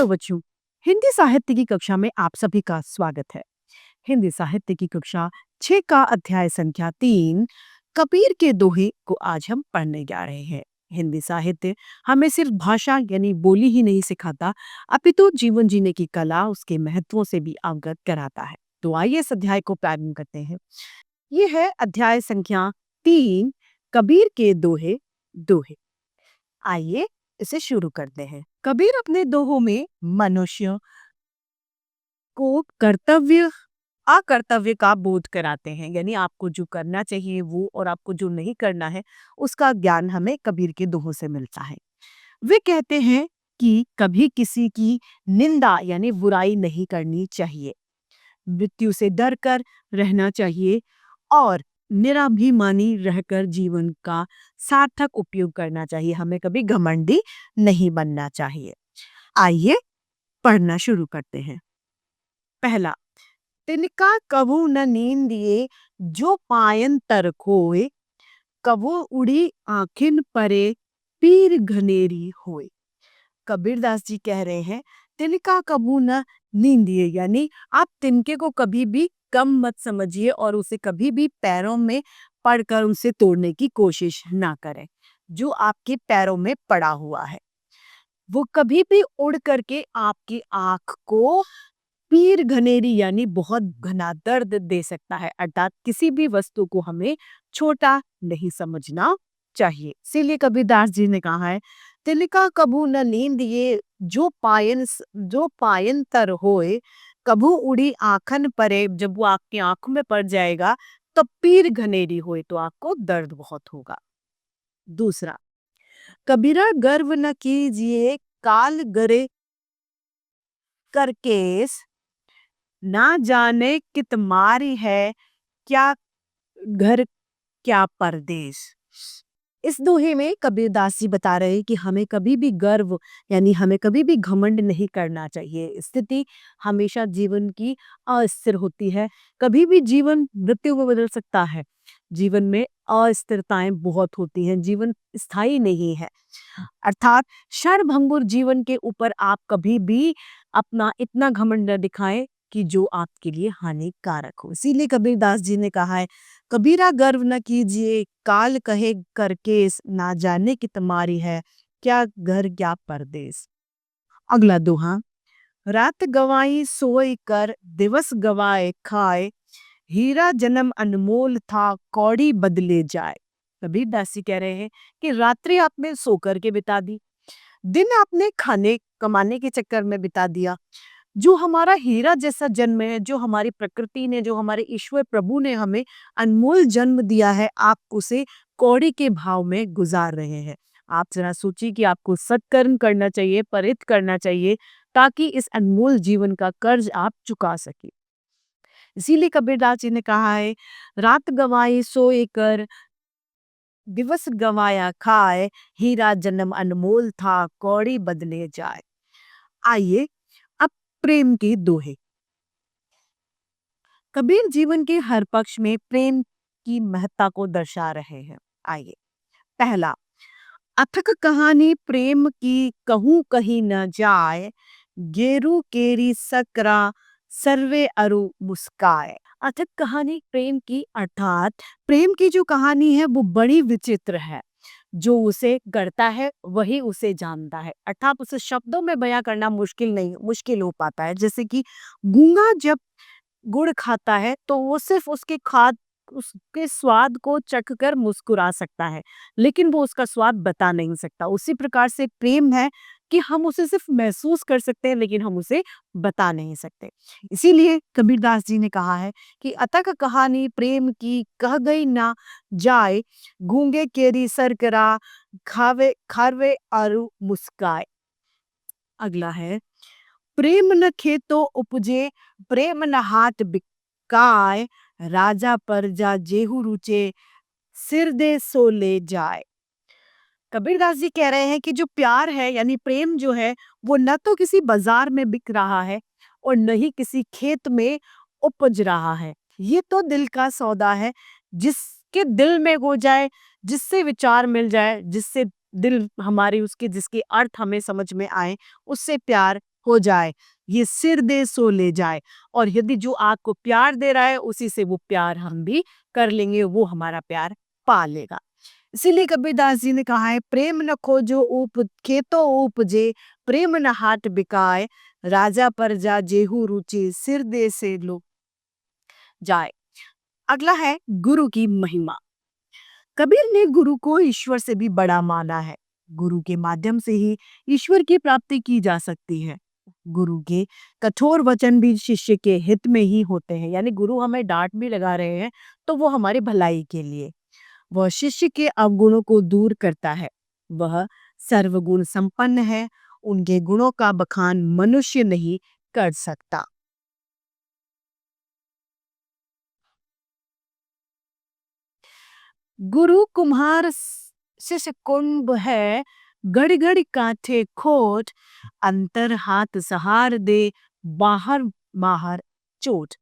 Hello बच्चों। हिंदी साहित्य की कक्षा में आप सभी का स्वागत है। हिंदी साहित्य की कक्षा 6 का अध्याय संख्या 3 कबीर के दोहे को आज हम पढ़ने जा रहे हैं। हिंदी साहित्य हमें सिर्फ भाषा यानी बोली ही नहीं सिखाता, अपितु जीवन जीने की कला, उसके महत्वों से भी अवगत कराता है। तो आइए इस अध्याय को प्रारंभ करते हैं। ये है अध्याय संख्या 3 कबीर के दोहे। दोहे आइए इसे शुरू करते हैं। कबीर अपने दोहों में मनुष्य को कर्तव्य अकर्तव्य का बोध कराते हैं, यानी आपको जो करना चाहिए वो और आपको जो नहीं करना है उसका ज्ञान हमें कबीर के दोहों से मिलता है। वे कहते हैं कि कभी किसी की निंदा यानी बुराई नहीं करनी चाहिए, मृत्यु से डर कर रहना चाहिए और निराभिमानी रहकर जीवन का सार्थक उपयोग करना चाहिए। हमें कभी घमंडी नहीं बनना चाहिए। आइए पढ़ना शुरू करते हैं। पहला, तिनका कभू न नींदिए जो पायन तर खोए, कभू उड़ी आँखिन परे पीर घनेरी होए। कबीरदास जी कह रहे हैं तिनका कभू न नींदिए, यानी आप तिनके को कभी भी कम मत समझिए और उसे कभी भी पैरों में पड़कर उसे तोड़ने की कोशिश ना करें। जो आपके पैरों में पड़ा हुआ है वो कभी भी उड़ करके आपकी आंख को पीर घनेरी यानी बहुत घना दर्द दे सकता है। अर्थात किसी भी वस्तु को हमें छोटा नहीं समझना चाहिए। इसीलिए कबीरदास जी ने कहा है तिनका कभू न नींद ये जो पायन तर होए, कभू उड़ी आंखन परे, जब वो आपकी आंखों में पड़ जाएगा तो पीर घनेरी होए, तो आपको दर्द बहुत होगा। दूसरा, कबीरा गर्व न कीजिए काल गरे करकेस, ना जाने कित मारी है क्या घर क्या परदेश। इस दोहे में कबीरदास जी बता रहे हैं कि हमें कभी भी गर्व यानी हमें कभी भी घमंड नहीं करना चाहिए। स्थिति हमेशा जीवन की अस्थिर होती है, कभी भी जीवन मृत्यु में बदल सकता है। जीवन में अस्थिरताएं बहुत होती हैं, जीवन स्थायी नहीं है। अर्थात क्षणभंगुर जीवन के ऊपर आप कभी भी अपना इतना घमंड न दिखाएं कि जो आपके लिए हानिकारक हो। इसीलिए कबीरदास जी ने कहा है कबीरा गर्व न कीजिए काल कहे करकेस, ना जाने की तुम्हारी है क्या घर क्या परदेस। अगला दोहा, रात गवाई सोई कर दिवस गवाए खाए, हीरा जन्म अनमोल था कौड़ी बदले जाए। कबीरदास जी कह रहे हैं कि रात्रि आपने सो करके बिता दी, दिन आपने खाने कमाने के चक्कर में बिता दिया। जो हमारा हीरा जैसा जन्म है, जो हमारी प्रकृति ने, जो हमारे ईश्वर प्रभु ने हमें अनमोल जन्म दिया है, आप उसे कौड़ी के भाव में गुजार रहे हैं। आप जरा सोचिए कि आपको सत्कर्म करना चाहिए, परित करना चाहिए, ताकि इस अनमोल जीवन का कर्ज आप चुका सके। इसीलिए कबीरदास जी ने कहा है रात गवाई सोए कर दिवस गवाया खाए, हीरा जन्म अनमोल था कौड़ी बदले जाए। आइए अब प्रेम के दोहे। कबीर जीवन के हर पक्ष में प्रेम की महत्ता को दर्शा रहे हैं। आइए, पहला, अथक कहानी प्रेम की कहूं कहीं न जाए, गेरू केरी सकरा सर्वे अरु मुस्काए। अथक कहानी प्रेम की, अर्थात प्रेम की जो कहानी है वो बड़ी विचित्र है। जो उसे करता है वही उसे जानता है, अर्थात उसे शब्दों में बयां करना मुश्किल हो पाता है। जैसे कि गूंगा जब गुड़ खाता है तो वो सिर्फ उसके स्वाद को चख कर मुस्कुरा सकता है, लेकिन वो उसका स्वाद बता नहीं सकता। उसी प्रकार से प्रेम है कि हम उसे सिर्फ महसूस कर सकते हैं, लेकिन हम उसे बता नहीं सकते। इसीलिए कबीरदास जी ने कहा है कि अतक कहानी प्रेम की कह गई ना जाए, गूंगे केरी सरकरा खावे खारवे आरु मुस्काए। अगला है, प्रेम न खेतो उपजे प्रेम न हाथ बिकाए, राजा परजा जेहू रुचे सिर दे सो ले जाए। कबीरदास जी कह रहे हैं कि जो प्यार है यानी प्रेम जो है वो न तो किसी बाजार में बिक रहा है और न ही किसी खेत में उपज रहा है। ये तो दिल का सौदा है, जिसके दिल में हो जाए, जिससे विचार मिल जाए, जिससे दिल हमारी उसके जिसके अर्थ हमें समझ में आए, उससे प्यार हो जाए, ये सिर दे सो ले जाए। और यदि जो आपको प्यार दे रहा है उसी से वो प्यार हम भी कर लेंगे, वो हमारा प्यार पा लेगा। इसीलिए कबीरदास जी ने कहा है, प्रेम न खोजो ऊप खेतो उपजे, प्रेम न हाट बिकाए, राजा प्रजा जेहू रुचि, सिर दे से लो जाए। अगला है गुरु की महिमा। कबीर ने गुरु को ईश्वर से भी बड़ा माना है। गुरु के माध्यम से ही ईश्वर की प्राप्ति की जा सकती है। गुरु के कठोर वचन भी शिष्य के हित में ही होते हैं, यानी गुरु हमें डांट भी लगा रहे हैं तो वो हमारी भलाई के लिए। वह शिष्य के अवगुणों को दूर करता है। वह सर्वगुण संपन्न है। उनके गुणों का बखान मनुष्य नहीं कर सकता। गुरु कुम्हार शिष्य कुंभ है, गड़ गड़ कांटे खोट, अंतर हाथ सहार दे, बाहर बाहर चोट।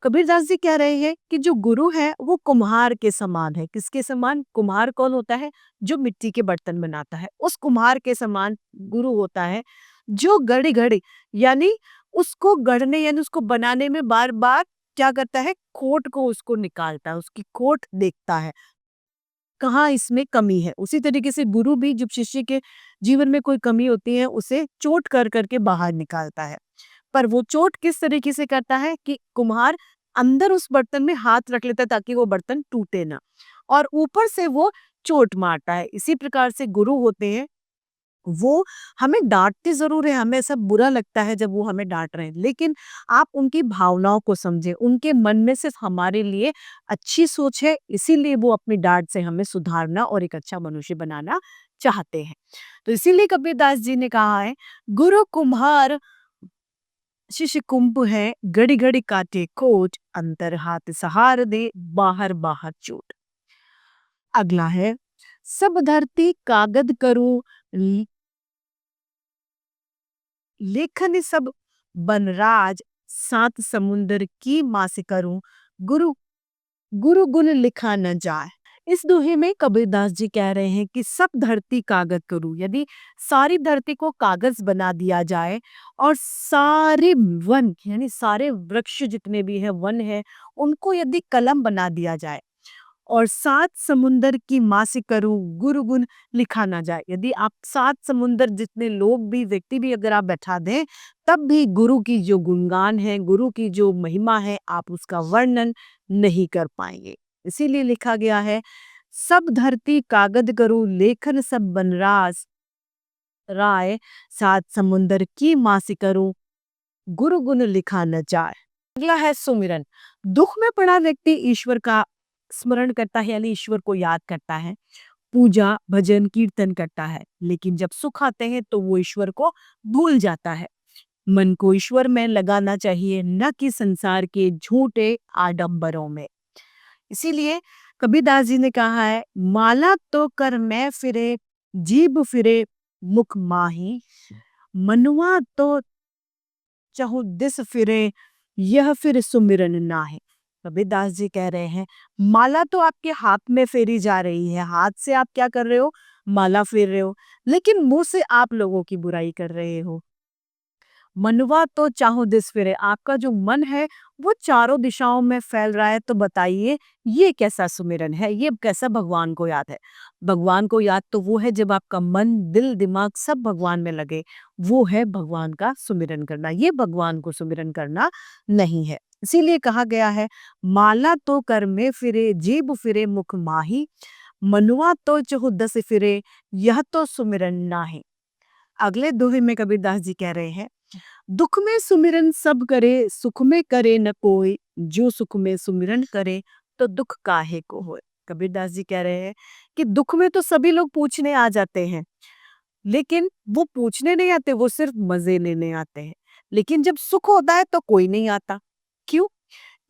कबीरदास जी कह रहे हैं कि जो गुरु है वो कुम्हार के समान है। किसके समान? कुम्हार कौन होता है? जो मिट्टी के बर्तन बनाता है, उस कुम्हार के समान गुरु होता है, जो गड़ी गड़ी यानी उसको गढ़ने यानी उसको बनाने में बार बार क्या करता है, खोट को उसको निकालता है, उसकी खोट देखता है कहाँ इसमें कमी है। उसी तरीके से गुरु भी जब शिष्य के जीवन में कोई कमी होती है उसे चोट कर करके बाहर निकालता है। पर वो चोट किस तरीके से करता है कि कुम्हार अंदर उस बर्तन में हाथ रख लेता है ताकि वो बर्तन टूटे ना, और ऊपर से वो चोट मारता है। इसी प्रकार से गुरु होते हैं, वो हमें डांटते जरूर है, हमें सब बुरा लगता है जब वो हमें डांट रहे हैं, लेकिन आप उनकी भावनाओं को समझे, उनके मन में सिर्फ हमारे लिए अच्छी सोच है, इसीलिए वो अपनी डांट से हमें सुधारना और एक अच्छा मनुष्य बनाना चाहते हैं। तो इसीलिए कबीरदास जी ने कहा है, गुरु कुम्हार शिष्य कुंभ है, घड़ी घड़ी काटे कोट, अंतर हाथ सहार दे, बाहर बाहर चोट। अगला है, सब धरती कागद करूं, लेखन सब बनराज, सात समुंदर की मास करूं, गुरु गुरु गुण लिखा न जाए। इस दोहे में कबीरदास जी कह रहे हैं कि सब धरती कागज करूं, यदि सारी धरती को कागज बना दिया जाए और सारे वन यानी सारे वृक्ष जितने भी हैं वन है उनको यदि कलम बना दिया जाए और सात समुंदर की मासी करूं, गुरु गुण लिखा ना जाए। यदि आप सात समुंदर जितने लोग भी व्यक्ति भी अगर आप बैठा दें तब भी गुरु की जो गुणगान है, गुरु की जो महिमा है, आप उसका वर्णन नहीं कर पाएंगे। इसीलिए लिखा गया है, सब धरती कागद करूं, लेखन सब बनरास राय, सात समुंदर की मासी करूं, गुरु गुण लिखा न जाए। अगला है सुमिरन। दुख में पड़ा व्यक्ति ईश्वर का स्मरण करता है यानी ईश्वर को याद करता है, पूजा भजन कीर्तन करता है, लेकिन जब सुख आते हैं तो वो ईश्वर को भूल जाता है। मन को ईश्वर में लगाना चाहिए, न कि संसार के झूठे आडंबरों में। इसीलिए कबीरदास जी ने कहा है, माला तो कर मैं फिरे, जीभ फिरे मुख माही, मनुआ तो चाहूं दिस फिरे, यह फिर सुमिरन नाहि। कबीरदास जी कह रहे हैं, माला तो आपके हाथ में फेरी जा रही है, हाथ से आप क्या कर रहे हो, माला फेर रहे हो, लेकिन मुंह से आप लोगों की बुराई कर रहे हो। मनवा तो चाहो दिस फिरे, आपका जो मन है वो चारों दिशाओं में फैल रहा है, तो बताइए ये कैसा सुमिरन है, ये कैसा भगवान को याद है। भगवान को याद तो वो है जब आपका मन दिल दिमाग सब भगवान में लगे, वो है भगवान का सुमिरन करना। ये भगवान को सुमिरन करना नहीं है। इसीलिए कहा गया है, माला तो कर में फिरे, जीभ फिरे मुख माही, मनुआ तो चहु दस फिरे, यह तो सुमिरन नाहि। अगले दोहे में कबीरदास जी कह रहे हैं, दुख में सुमिरन सब करे, सुख में करे न कोई, जो सुख में सुमिरन करे तो दुख काहे को होए। कबीरदास जी कह रहे हैं कि दुख में तो सभी लोग पूछने आ जाते हैं, लेकिन वो पूछने नहीं आते, वो सिर्फ मजे लेने आते हैं। लेकिन जब सुख होता है तो कोई नहीं आता। क्यों?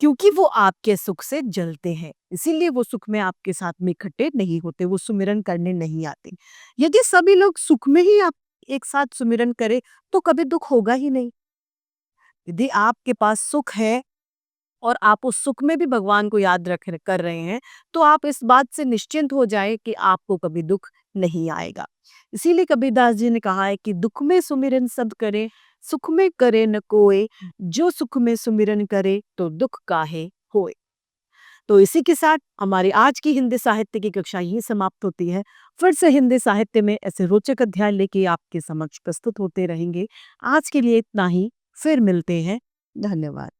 क्योंकि वो आपके सुख से जलते हैं, इसीलिए वो सुख में आपके साथ में इकट्ठे नहीं होते, वो सुमिरन करने नहीं आते। यदि सभी लोग सुख में ही आप एक साथ सुमिरन करें तो कभी दुख होगा ही नहीं। यदि आपके पास सुख है और आप उस सुख में भी भगवान को याद रख कर रहे हैं, तो आप इस बात से निश्चिंत हो जाए कि आपको कभी दुख नहीं आएगा। इसीलिए कबीरदास जी ने कहा है कि दुख में सुमिरन सब करे, सुख में करे न कोय, जो सुख में सुमिरन करे तो दुख काहे होए। तो इसी के साथ हमारी आज की हिंदी साहित्य की कक्षा यहीं समाप्त होती है। फिर से हिंदी साहित्य में ऐसे रोचक अध्याय लेके आपके समक्ष प्रस्तुत होते रहेंगे। आज के लिए इतना ही, फिर मिलते हैं। धन्यवाद।